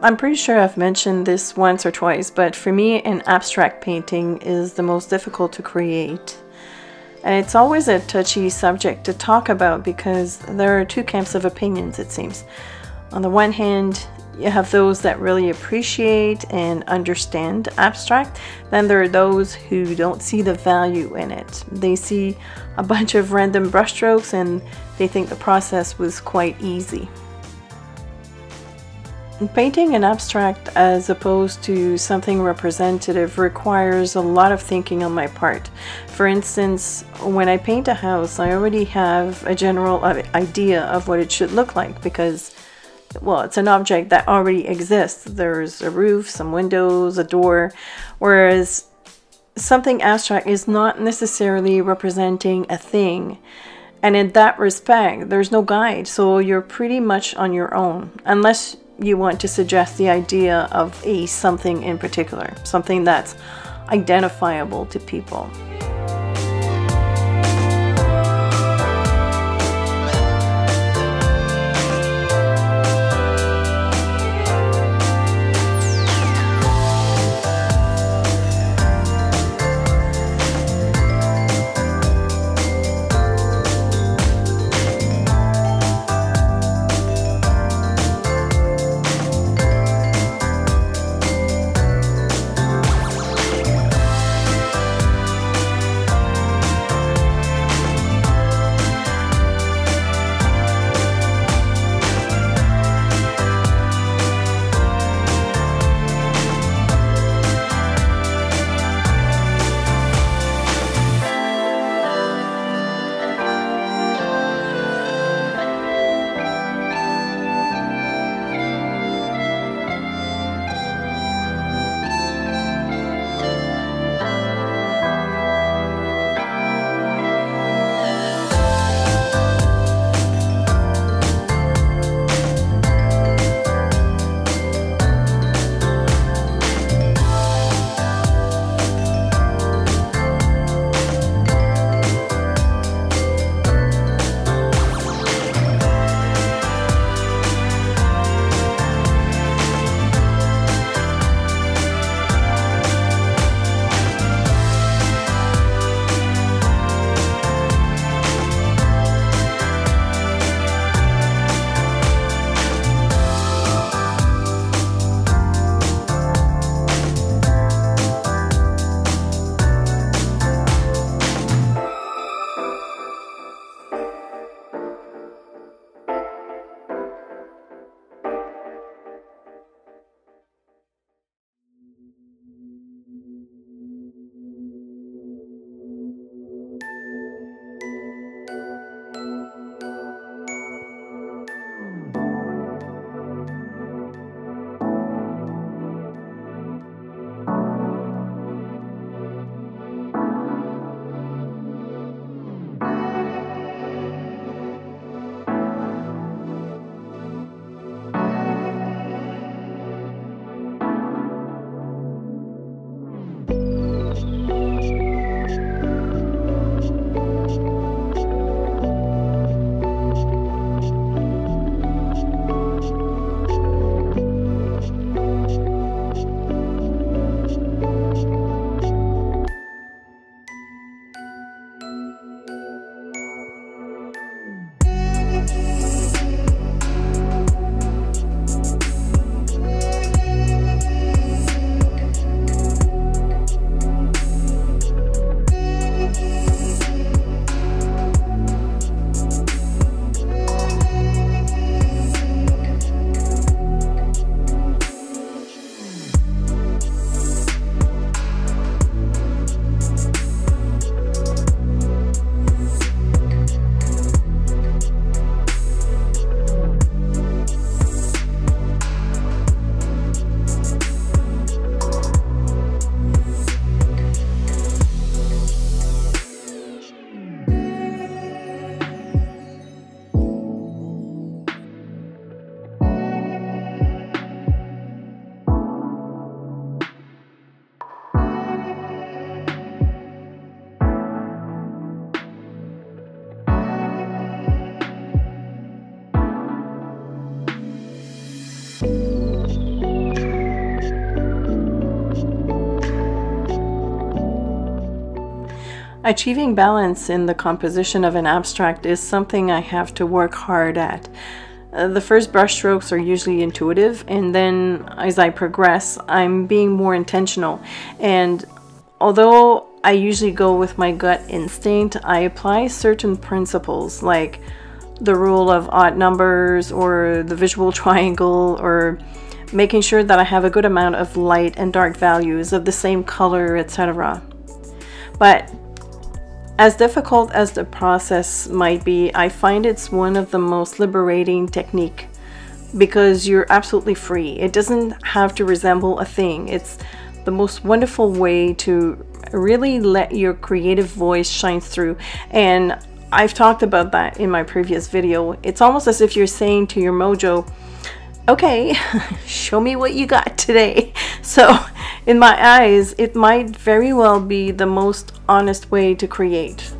I'm pretty sure I've mentioned this once or twice, but for me, an abstract painting is the most difficult to create. And it's always a touchy subject to talk about because there are two camps of opinions, it seems. On the one hand, you have those that really appreciate and understand abstract. Then there are those who don't see the value in it. They see a bunch of random brushstrokes and they think the process was quite easy. Painting an abstract as opposed to something representative requires a lot of thinking on my part. For instance, when I paint a house, I already have a general idea of what it should look like because, well, it's an object that already exists. There's a roof, some windows, a door, whereas something abstract is not necessarily representing a thing. And in that respect, there's no guide, so you're pretty much on your own, unless you want to suggest the idea of a something in particular, something that's identifiable to people. Achieving balance in the composition of an abstract is something I have to work hard at. The first brush strokes are usually intuitive, and then as I progress, I'm being more intentional. And although I usually go with my gut instinct, I apply certain principles like the rule of odd numbers or the visual triangle, or making sure that I have a good amount of light and dark values of the same color, etc. But as difficult as the process might be, I find it's one of the most liberating technique because you're absolutely free. It doesn't have to resemble a thing. It's the most wonderful way to really let your creative voice shine through. And I've talked about that in my previous video. It's almost as if you're saying to your mojo, okay, show me what you got today. So in my eyes, it might very well be the most honest way to create.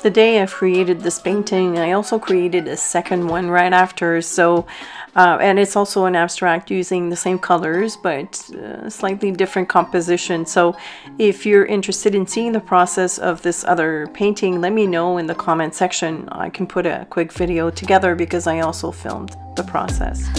The day I've created this painting, I also created a second one right after, so and it's also an abstract using the same colors but slightly different composition. So if you're interested in seeing the process of this other painting, let me know in the comment section. I can put a quick video together because I also filmed the process.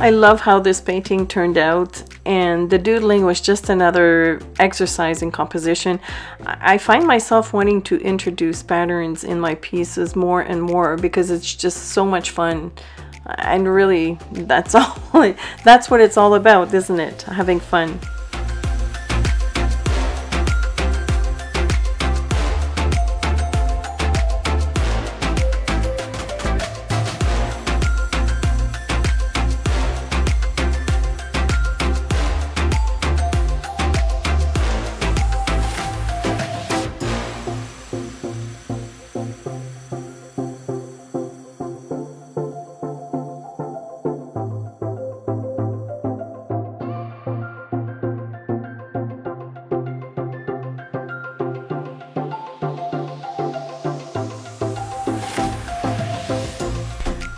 I love how this painting turned out, and the doodling was just another exercise in composition. I find myself wanting to introduce patterns in my pieces more and more because it's just so much fun. And really, that's what it's all about, isn't it? Having fun.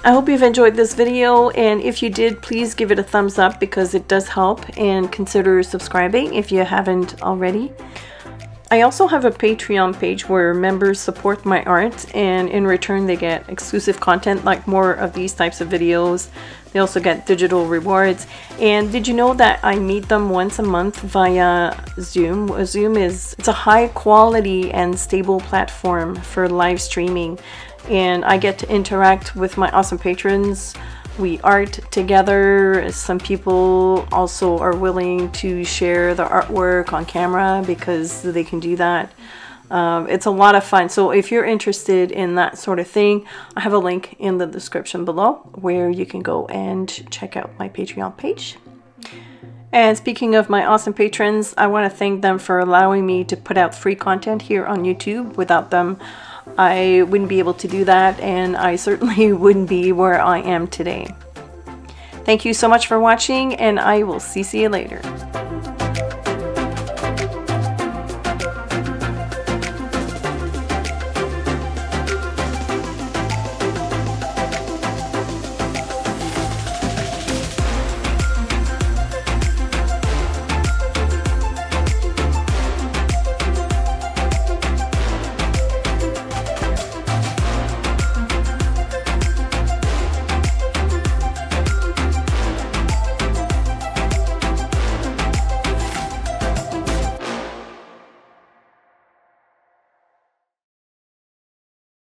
I hope you've enjoyed this video, and if you did, please give it a thumbs up because it does help, and consider subscribing if you haven't already. I also have a Patreon page where members support my art, and in return they get exclusive content like more of these types of videos. They also get digital rewards. And did you know that I meet them once a month via Zoom? Zoom it's a high quality and stable platform for live streaming, and I get to interact with my awesome patrons. We art together. Some people also are willing to share their artwork on camera because they can do that. It's a lot of fun. So if you're interested in that sort of thing, I have a link in the description below where you can go and check out my Patreon page. And speaking of my awesome patrons, I want to thank them for allowing me to put out free content here on YouTube. Without them, I wouldn't be able to do that, and I certainly wouldn't be where I am today. Thank you so much for watching, and I will see you later.